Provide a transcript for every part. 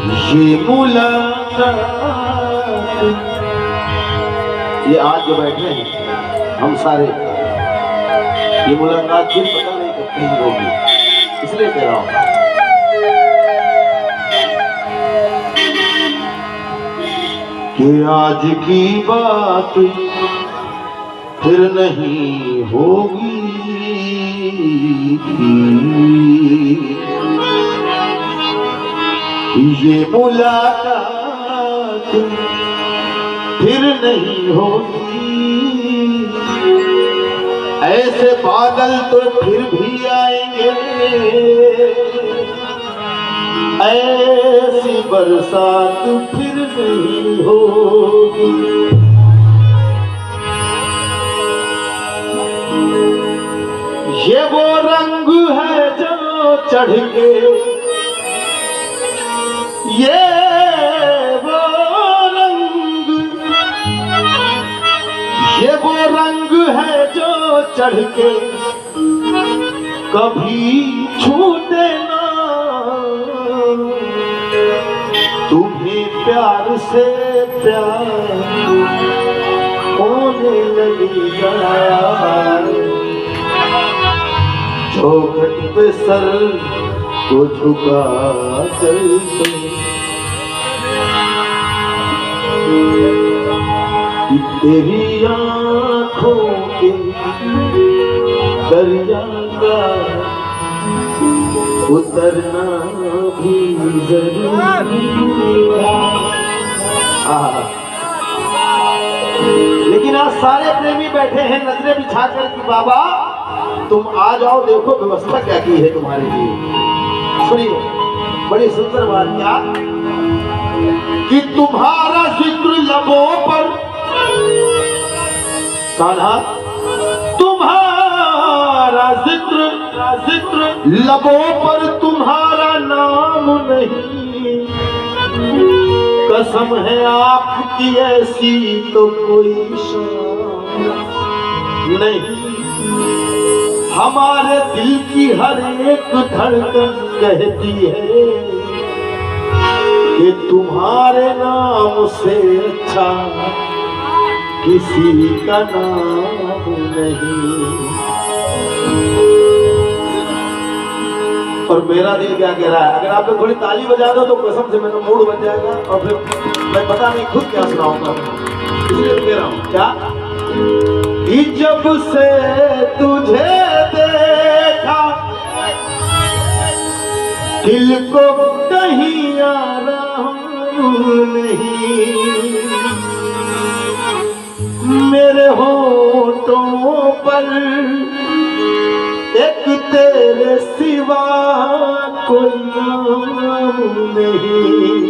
ये मुलाकात, ये आज जो बैठे हैं हम सारे, ये मुलाकात फिर पता नहीं कब कहीं होगी, इसलिए कह रहा हूं कि आज की बात फिर नहीं होगी। ये मुलाकात फिर नहीं होगी। ऐसे बादल तो फिर भी आएंगे, ऐसी बरसात फिर नहीं होगी। ये वो रंग है जो चढ़ के, ये वो रंग, ये वो रंग है जो चढ़ के कभी छूटे ना। तुम्हें प्यार से प्यार होने लगेगा। चौखट पे सर को झुका कर तेरी आँखों के दरिया का उतरना भी जरूरी है। लेकिन आज सारे प्रेमी बैठे हैं नजरें बिछा कर कि बाबा तुम आ जाओ, देखो व्यवस्था क्या की है तुम्हारे लिए। सुनिए बड़ी सुंदर बात क्या कि तुम्हारा जिक्र लबों पर, कान्हा तुम्हारा जिक्र लबों पर, तुम्हारा नाम नहीं। कसम है आपकी ऐसी तो कोई शान नहीं। हमारे दिल की हर एक धड़कन कहती है कि तुम्हारे नाम से अच्छा किसी का नाम नहीं। और मेरा दिल क्या कह रहा है, अगर आप लोग थोड़ी ताली बजा दो तो कसम से मेरा मूड बन जाएगा और फिर मैं पता नहीं खुद क्या सुनाऊंगा। इसलिए कह रहा हूं क्या कि जब से तुझे देखा दिल को कहीं आराम नहीं। मेरे होठों पर एक तेरे सिवा कोई नाम नहीं।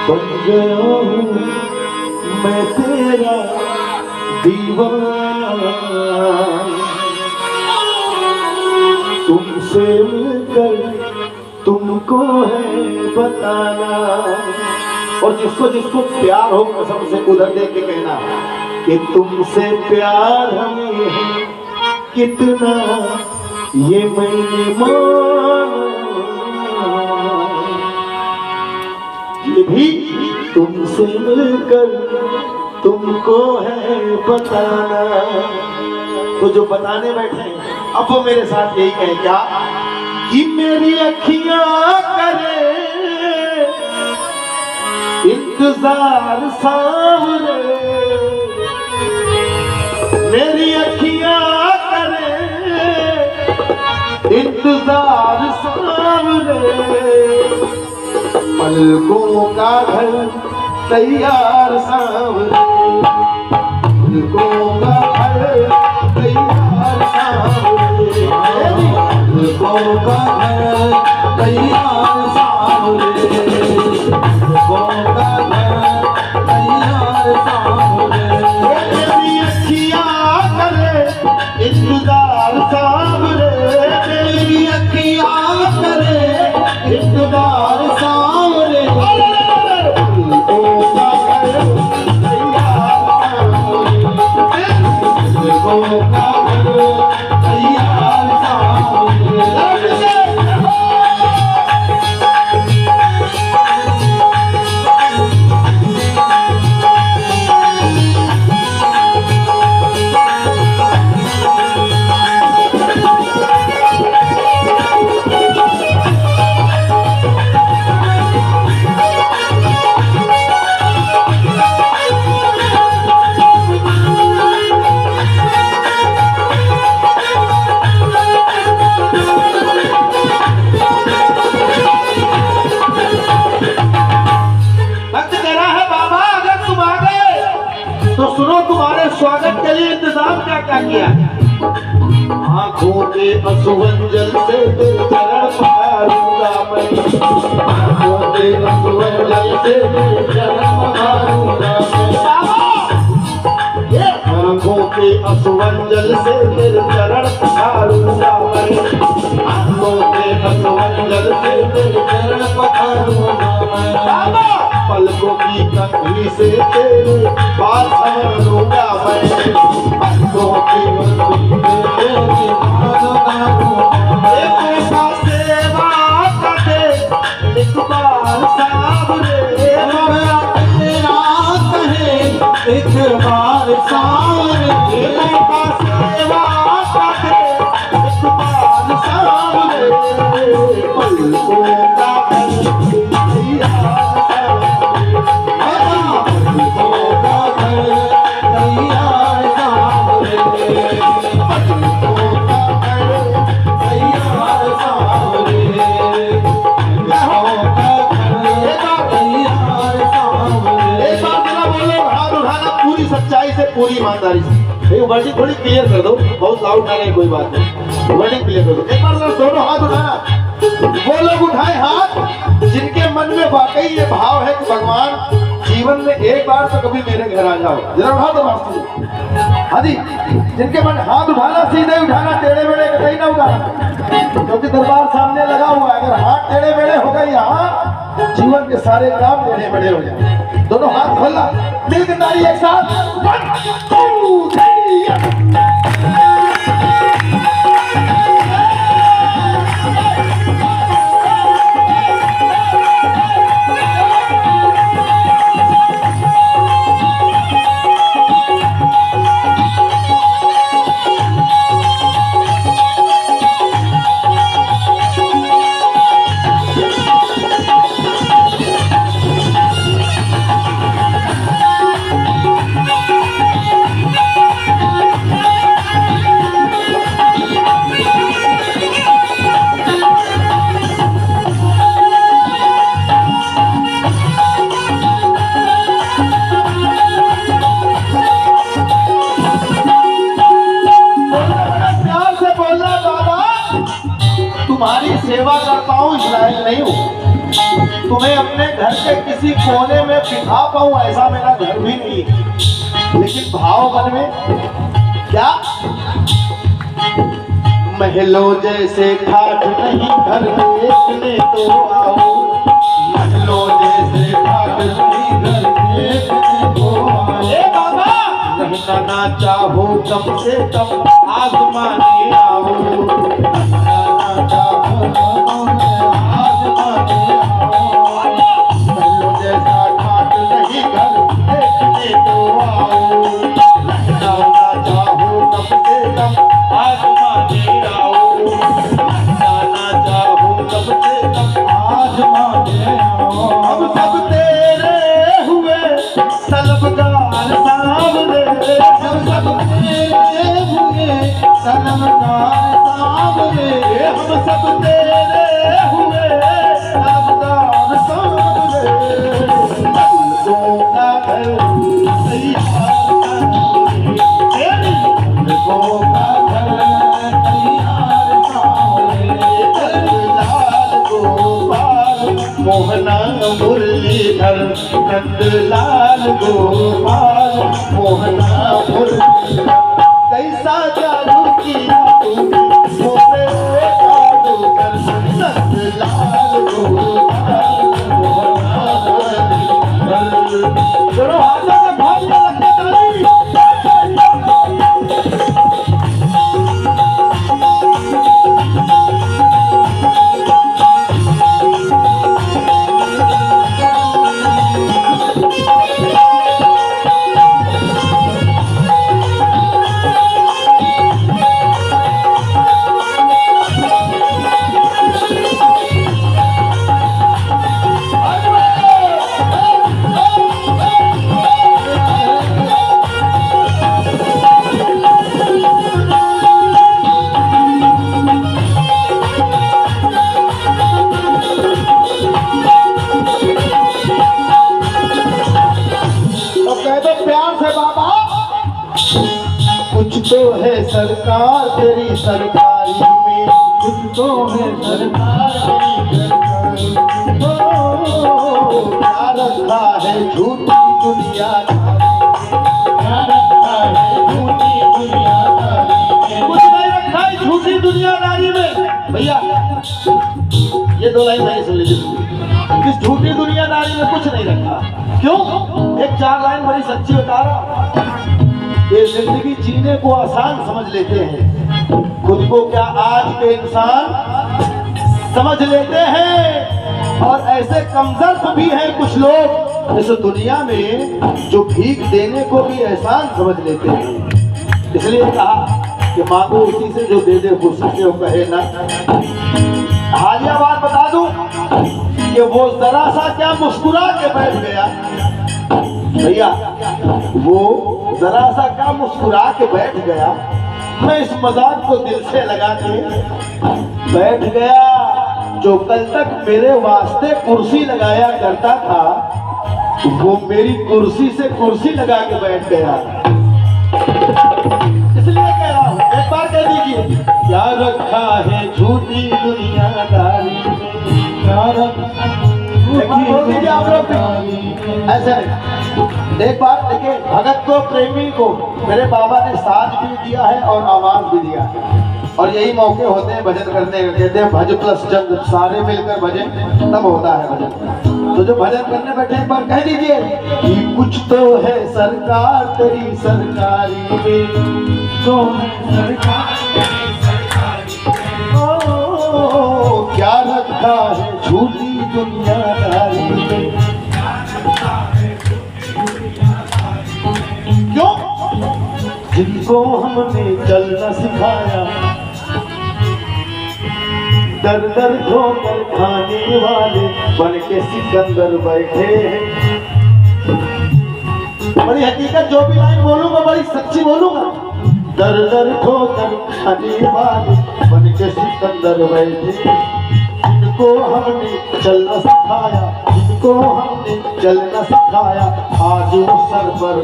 बन गया हूँ मैं तेरा दीवाना, तुमसे मिलकर तुमको है बताना। और जिसको जिसको प्यार हो कसम से उधर देख के कहना कि तुमसे प्यार हमें है कितना ये मैंने माना। ये भी तुमसे मिलकर तुमको है बताना। तो जो बताने बैठे हैं अब वो मेरे साथ यही कहे क्या कि मेरी अखियां करे इंतजार सावरे। मेरी अखियां करे इंतजार सावरे। पलकों का घर तैयार सावरे। पलकों का घर तैयार सावरे। पलकों का घर तैयार सावरे। पलकों का घर तैयार सावरे। मेरी अखियां करे इंतजार सावरे। मेरी अखियां करे इंतजार सावरे। क्या किया? आंखों के असुवंजल से तेरे चरण पखारूंगा मैं, आंखों के असुवंजल से तेरे चरण पखारूंगा मैं, आंखों के असुवंजल से तेरे चरण पखारूंगा मैं, आंखों के असुवंजल से तेरे चरण पखारूंगा मैं, पलकों की कंघी से तेरे बाल संवर लूंगा मैं, पलकों की कंघी से तेरे बाल संवर लूंगा मैं, एक बार सेवा करते एक बार सावरे, तेरा कहे एक बार सावरे, एक बार सेवा करते एक बार सावरे, पलकों का सच्चाई से पूरी ईमानदारी से वर्डिंग थोड़ी क्लियर कर दो, बहुत लाउड ना रहे कोई बात नहीं, वर्डिंग क्लियर कर दो। एक बार जरा दोनों हाथ उठाना, वो लोग उठाए हाथ जिनके मन में वाकई ये भाव है कि भगवान जीवन में एक बार तो कभी मेरे घर आ जाओ, जरा उठा दो मास्टर। हाँ जी, जिनके मन हाथ उठाना सीधे उठाना, टेढ़े मेढ़े कहीं ना उठाना, क्योंकि दरबार सामने लगा हुआ है, अगर हाथ टेढ़े मेढ़े हो गए यहाँ जीवन के सारे काम टेढ़े मेढ़े हो जाए। दोनों हाथ खोलना, मिलकर ताली एक साथ, 1 2 3। तुम्हारी सेवा कर पाऊं इस लायक नहीं हूं, तुम्हें अपने घर के किसी कोने में बिठा पाऊं ऐसा मेरा घर भी नहीं है, लेकिन भाव मन में क्या, महलों जैसे ठाठ नहीं घर देखने तो आओ, महलों जैसे ठाठ नहीं घर देखने तो आओ, रहना ना चाहो कम से कम आजमाने आओ, मोहना मुरलीधर नंदलाल गोपाल, मोहना मुरलीधर कैसा जादू किया तूने मोरे जादूगर, नंदलाल गोपाल, मोहना मुरलीधर। चलो हाथों में भाग लगता ताली। दो लाइन मैंने सुन लीजिए। इस झूठी दुनियादारी में कुछ नहीं रखा। क्यों? एक 4 लाइन बड़ी सच्ची बता रहा। ये जिंदगी जीने को आसान समझ लेते हैं, खुद को क्या आज के इंसान समझ लेते हैं। और ऐसे कमजोर भी हैं कुछ लोग इस दुनिया में जो भीख देने को भी एहसान समझ लेते हैं। इसलिए कहा कि मांगो उसी से जो दे दे खुशी से, वो कहे ना। हालिया बात बता दूं कि वो जरा सा क्या मुस्कुरा के बैठ गया भैया, वो जरा सा क्या मुस्कुरा के बैठ गया। मैं इस मजाक को दिल से लगा के बैठ गया। जो कल तक मेरे वास्ते कुर्सी लगाया करता था, वो मेरी कुर्सी से कुर्सी लगा के बैठ गया। इसलिए कह रहा हूं, एक बार कह दीजिए, क्या रखा है झूठी दुनियादारी में, क्या रखा आप लोग ऐसे नहीं। एक बार देखिए, भगत को प्रेमी को मेरे बाबा ने साज भी दिया है और आवाज भी दिया है। और यही मौके होते हैं भजन करने के, कहते हैं भज प्लस चंद, सारे मिलकर भजन तब होता है भजन। तो जो भजन करने बैठे एक बार कह दीजिए कि कुछ तो है सरकार तेरी सरकारी में, तो है सरकार तेरी सरकारी में, क्या रखा है झूठी दुनियादारी में। क्यों? जिनको हमने चलना सिखाया, दर दर ठोकर खाने वाले बन के सिकंदर बैठे हैं। बड़ी हकीकत, जो भी लाइन बोलूंगा बड़ी सच्ची बोलूंगा। दर दर ठोकर खाने वाले बन के सिकंदर बैठे, जिनको हमने चलना सिखाया, जिनको हमने चलना सिखाया, आज वो सर पर।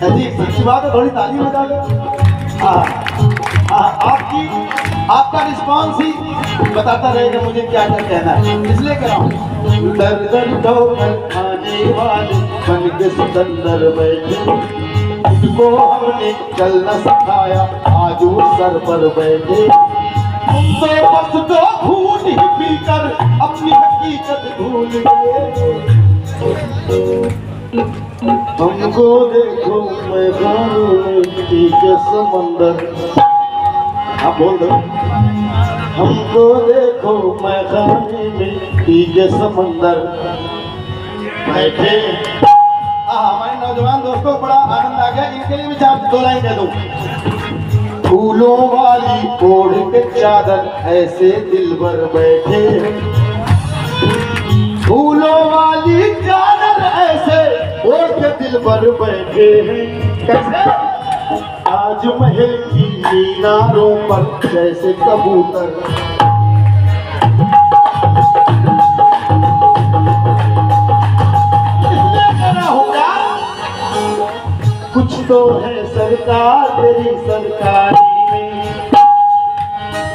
ऐसी सच्ची बात है, थोड़ी ताली बजा दो। आपका रिस्पॉन्स ही बताता रहेगा मुझे क्या क्या कहना है, इसलिए कह रहा हूँ। दर दर ठोकर खाने वाले बन के सिकंदर बैठे, जिनको हमने चलना सिखाया, आज वो सर पर बैठे। तुम तो बस 2 घूंट ही पीकर अपनी हकीकत भूल गए। हमको देखो मैदानों में के समंदर, आप बोल दो। हमको देखो मैदानी में के समंदर बैठे। हमारे नौजवान दोस्तों को बड़ा आनंद आ गया, इनके लिए भी 2 लाइन कह दूं। फूलों वाली ओढ़ के चादर ऐसे दिलबर बैठे, फूलों वाली चादर ऐसे ओढ़ के दिलबर बैठे हैं। कैसे? आज महल की मीनारों पर जैसे कबूतर, इसलिए कहना होगा कुछ तो है सरकार तेरी सरकारी में,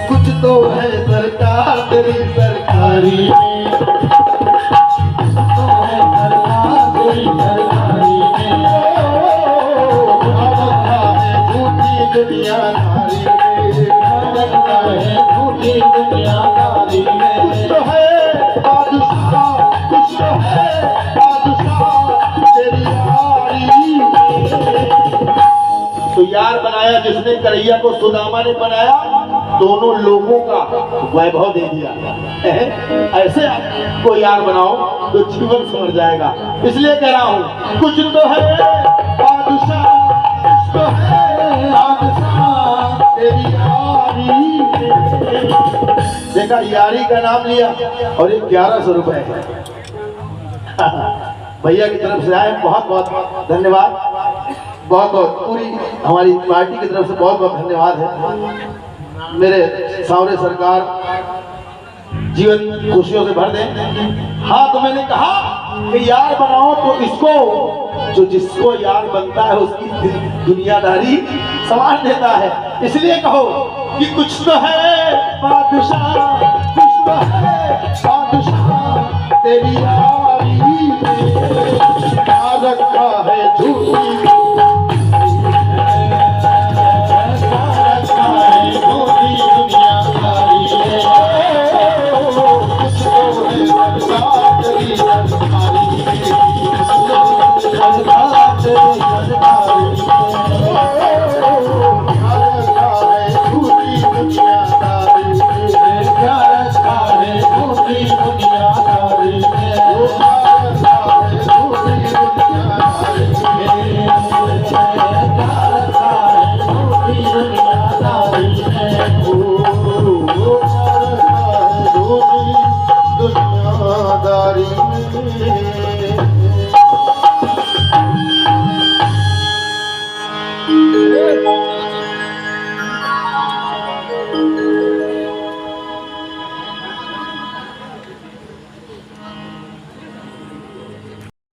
कुछ तो है सरकार तेरी सरकारी में, तो है सरकार तेरी सरकारी में। दुनियादारी में, रखता है झूठी दुनियादारी में। कुछ तो है बादशाह, कुछ तो है बादशाह तेरी यारी में। तो यार बनाया जिसने करैया को सुदामा ने बनाया, दोनों लोगों का वैभव दे दिया। ऐसे को यार बनाओ तो जीवन समझ जाएगा। इसलिए कह रहा हूं, कुछ तो है बादशाह, कुछ तो है तेरी यारी। देखा, यारी का नाम लिया और ये 1100 रुपए है। भैया की तरफ से आए, बहुत बहुत धन्यवाद। बहुत बहुत पूरी हमारी पार्टी की तरफ से बहुत बहुत धन्यवाद है। मेरे सांवरे सरकार जीवन खुशियों से भर दें। हाँ, तो मैंने कहा कि यार बनाओ तो इसको, जो जिसको यार बनता है उसकी दुनियादारी संभाल देता है। इसलिए कहो कि कुछ तो है बादशाह, कुछ तो है